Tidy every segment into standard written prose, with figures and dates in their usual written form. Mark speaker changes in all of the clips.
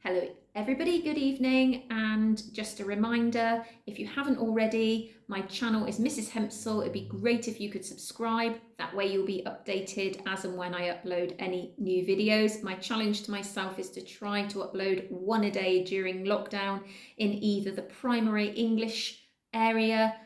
Speaker 1: Hello everybody, good evening, and just a reminder, if you haven't already, my channel is Mrs. Hempsel. It'd be great if you could subscribe, that way you'll be updated as and when I upload any new videos. My challenge to myself is to try to upload one a day during lockdown in either the primary English area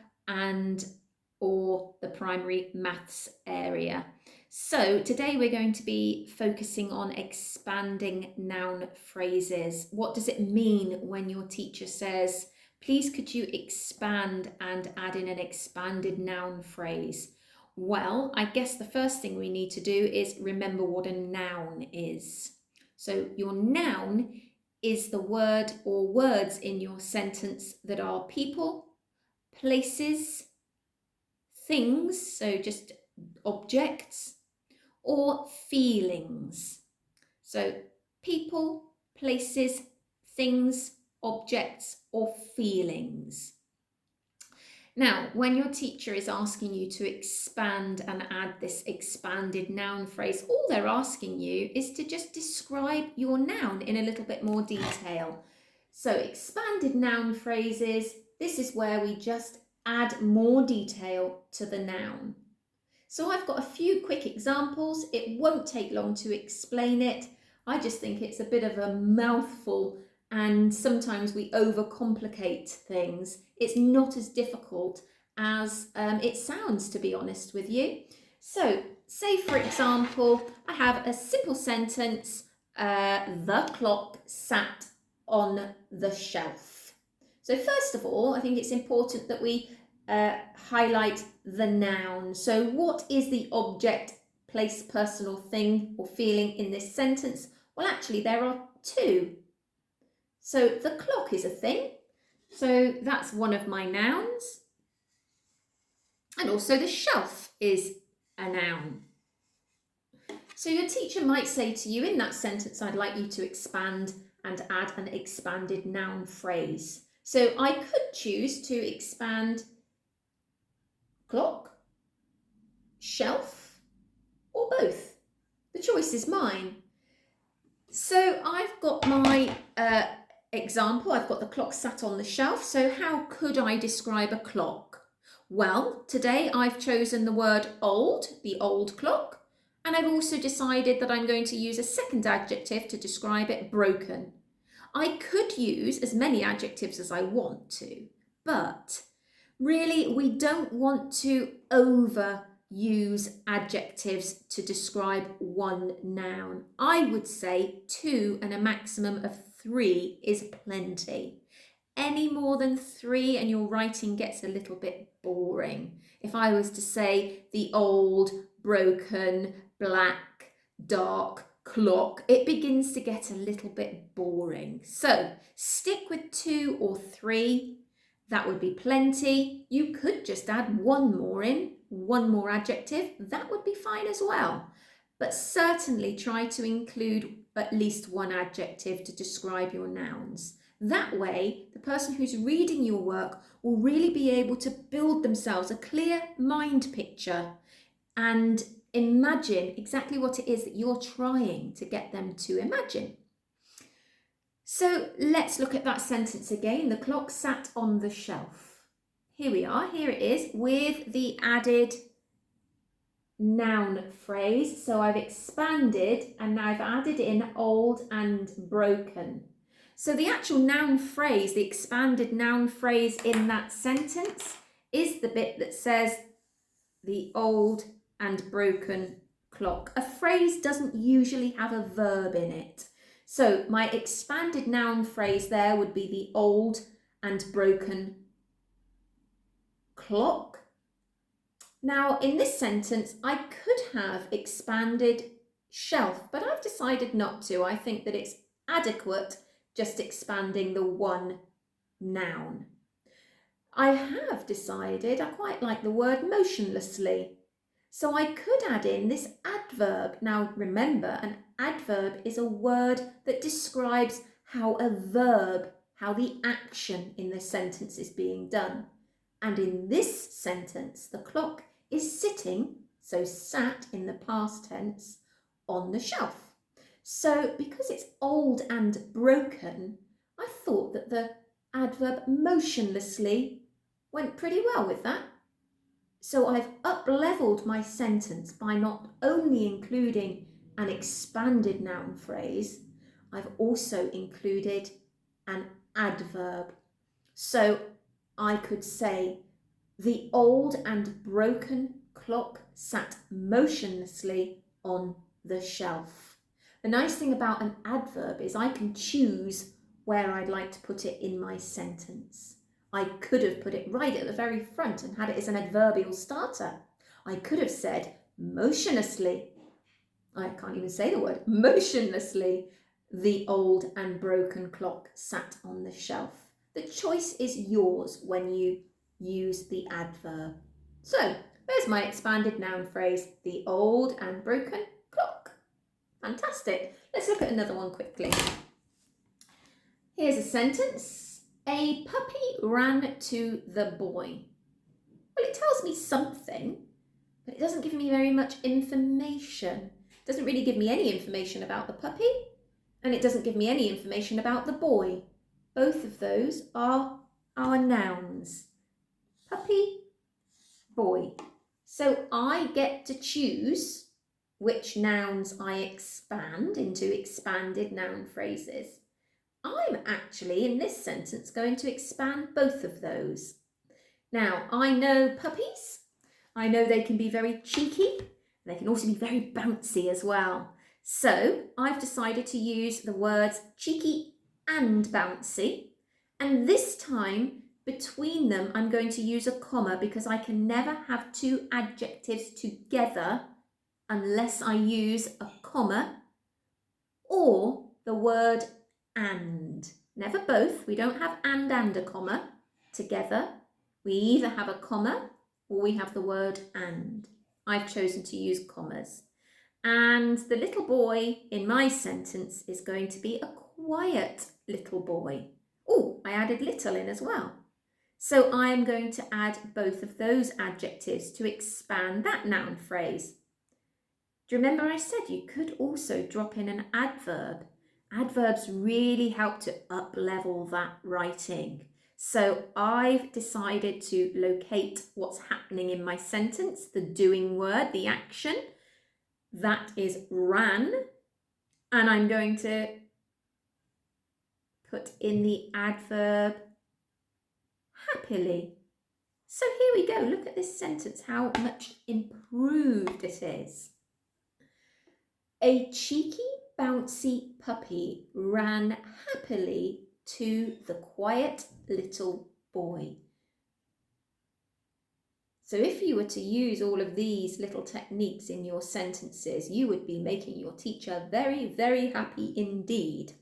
Speaker 1: or the primary maths area. So today we're going to be focusing on expanding noun phrases. What does it mean when your teacher says, please could you expand and add in an expanded noun phrase? Well, I guess the first thing we need to do is remember what a noun is. So your noun is the word or words in your sentence that are people, places, things, so just objects, or feelings. So people, places, things, objects, or feelings. Now, when your teacher is asking you to expand and add this expanded noun phrase, all they're asking you is to just describe your noun in a little bit more detail. So expanded noun phrases, this is where we just add more detail to the noun. So I've got a few quick examples. It won't take long to explain it. I just think it's a bit of a mouthful and sometimes we overcomplicate things. It's not as difficult as it sounds, to be honest with you. So say, for example, I have a simple sentence, the clock sat on the shelf. So first of all, I think it's important that we highlight the noun. So what is the object, place, person or thing or feeling in this sentence? Well, actually there are two. So the clock is a thing. So that's one of my nouns. And also the shelf is a noun. So your teacher might say to you in that sentence, I'd like you to expand and add an expanded noun phrase. So I could choose to expand clock, shelf, or both. The choice is mine. So I've got my example. I've got the clock sat on the shelf. So how could I describe a clock? Well, today I've chosen the word old, the old clock, and I've also decided that I'm going to use a second adjective to describe it, broken. I could use as many adjectives as I want to, but really, we don't want to overuse adjectives to describe one noun. I would say 2 and a maximum of 3 is plenty. Any more than 3 and your writing gets a little bit boring. If I was to say the old, broken, black, dark clock, it begins to get a little bit boring. So stick with 2 or 3. That would be plenty. You could just add one more in, one more adjective. That would be fine as well. But certainly try to include at least one adjective to describe your nouns. That way, the person who's reading your work will really be able to build themselves a clear mind picture and imagine exactly what it is that you're trying to get them to imagine. So let's look at that sentence again. The clock sat on the shelf. Here we are. Here it is with the added noun phrase. So I've expanded and now I've added in old and broken. So the actual noun phrase, the expanded noun phrase in that sentence is the bit that says the old and broken clock. A phrase doesn't usually have a verb in it. So my expanded noun phrase there would be the old and broken clock. Now in this sentence, I could have expanded shelf, but I've decided not to. I think that it's adequate just expanding the one noun. I have decided I quite like the word motionlessly. So I could add in this adverb. Now remember, an adverb is a word that describes how a verb, how the action in the sentence is being done. And in this sentence, the clock is sitting, so sat in the past tense, on the shelf. So because it's old and broken, I thought that the adverb motionlessly went pretty well with that. So I've up-leveled my sentence by not only including an expanded noun phrase, I've also included an adverb. So I could say, the old and broken clock sat motionlessly on the shelf. The nice thing about an adverb is I can choose where I'd like to put it in my sentence. I could have put it right at the very front and had it as an adverbial starter. I could have said motionlessly. I can't even say the word. Motionlessly, the old and broken clock sat on the shelf. The choice is yours when you use the adverb. So there's my expanded noun phrase, the old and broken clock. Fantastic. Let's look at another one quickly. Here's a sentence. A puppy ran to the boy. Well, it tells me something, but it doesn't give me very much information. It doesn't really give me any information about the puppy, and it doesn't give me any information about the boy. Both of those are our nouns. Puppy, boy. So I get to choose which nouns I expand into expanded noun phrases. I'm actually, in this sentence, going to expand both of those. Now, I know puppies. I know they can be very cheeky. They can also be very bouncy as well. So I've decided to use the words cheeky and bouncy. And this time, between them, I'm going to use a comma because I can never have two adjectives together unless I use a comma or the word and. Never both. We don't have and a comma together. We either have a comma or we have the word and. I've chosen to use commas. And the little boy in my sentence is going to be a quiet little boy. Oh, I added little in as well. So I am going to add both of those adjectives to expand that noun phrase. Do you remember I said you could also drop in an adverb? Adverbs really help to up-level that writing. So I've decided to locate what's happening in my sentence, the doing word, the action. That is ran. And I'm going to put in the adverb happily. So here we go. Look at this sentence, how much improved it is. A cheeky, bouncy puppy ran happily to the quiet little boy. So if you were to use all of these little techniques in your sentences, you would be making your teacher very, very happy indeed.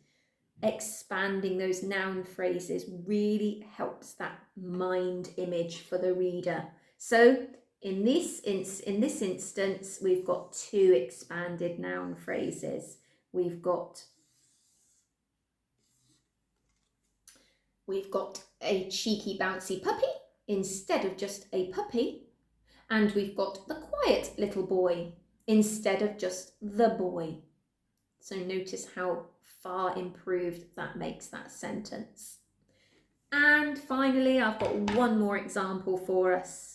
Speaker 1: Expanding those noun phrases really helps that mind image for the reader. So in this instance, we've got two expanded noun phrases. We've got a cheeky, bouncy puppy instead of just a puppy. And we've got the quiet little boy instead of just the boy. So notice how far improved that makes that sentence. And finally, I've got one more example for us.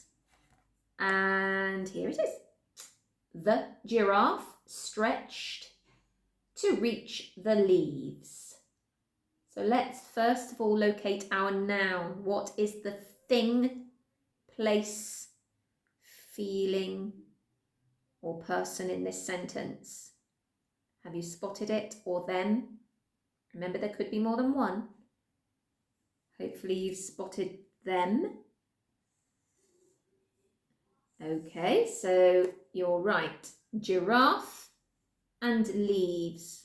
Speaker 1: And here it is. The giraffe stretched to reach the leaves. So let's first of all locate our noun. What is the thing, place, feeling, or person in this sentence? Have you spotted it or them? Remember, there could be more than one. Hopefully you've spotted them. Okay, so you're right. Giraffe and leaves.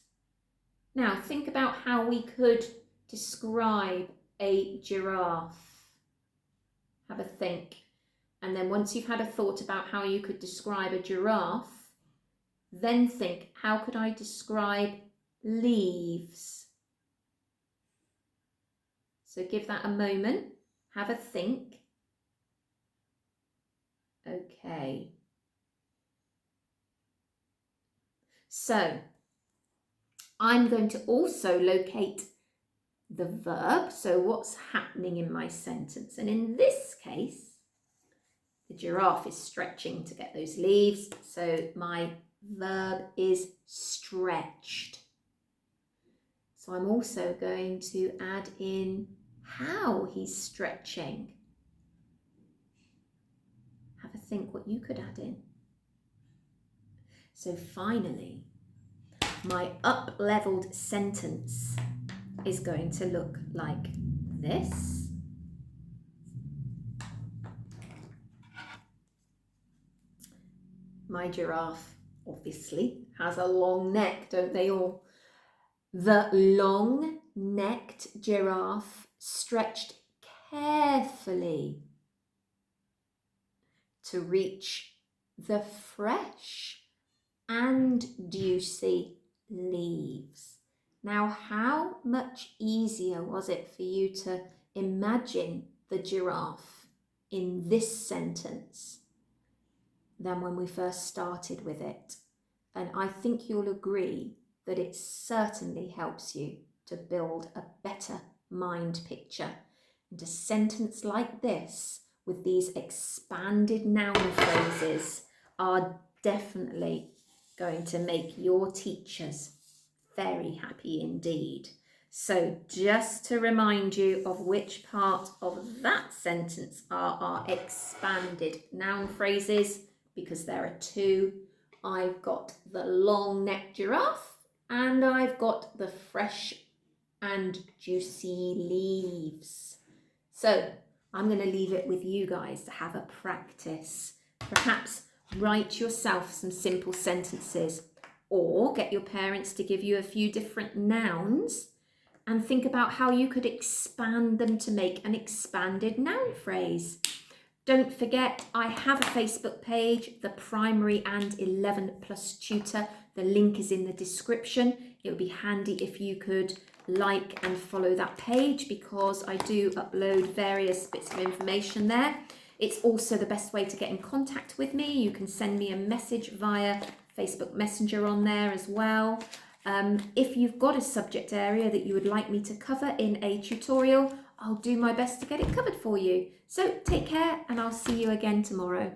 Speaker 1: Now think about how we could describe a giraffe. Have a think. And then once you've had a thought about how you could describe a giraffe, then think, how could I describe leaves? So give that a moment, have a think. Okay. So I'm going to also locate the verb, so what's happening in my sentence. And in this case, the giraffe is stretching to get those leaves, so my verb is stretched. So I'm also going to add in how he's stretching. Have a think what you could add in. So finally, my up-leveled sentence is going to look like this. My giraffe obviously has a long neck, don't they all? The long-necked giraffe stretched carefully to reach the fresh and juicy leaves. Now, how much easier was it for you to imagine the giraffe in this sentence than when we first started with it? And I think you'll agree that it certainly helps you to build a better mind picture. And a sentence like this with these expanded noun phrases are definitely going to make your teachers very happy indeed. So just to remind you of which part of that sentence are our expanded noun phrases, because there are two. I've got the long-necked giraffe and I've got the fresh and juicy leaves. So I'm going to leave it with you guys to have a practice. Perhaps write yourself some simple sentences, or get your parents to give you a few different nouns and think about how you could expand them to make an expanded noun phrase. Don't forget, I have a Facebook page, the Primary and 11 Plus Tutor. The link is in the description. It would be handy if you could like and follow that page, because I do upload various bits of information there. It's also the best way to get in contact with me. You can send me a message via Facebook Messenger on there as well. If you've got a subject area that you would like me to cover in a tutorial, I'll do my best to get it covered for you. So take care, and I'll see you again tomorrow.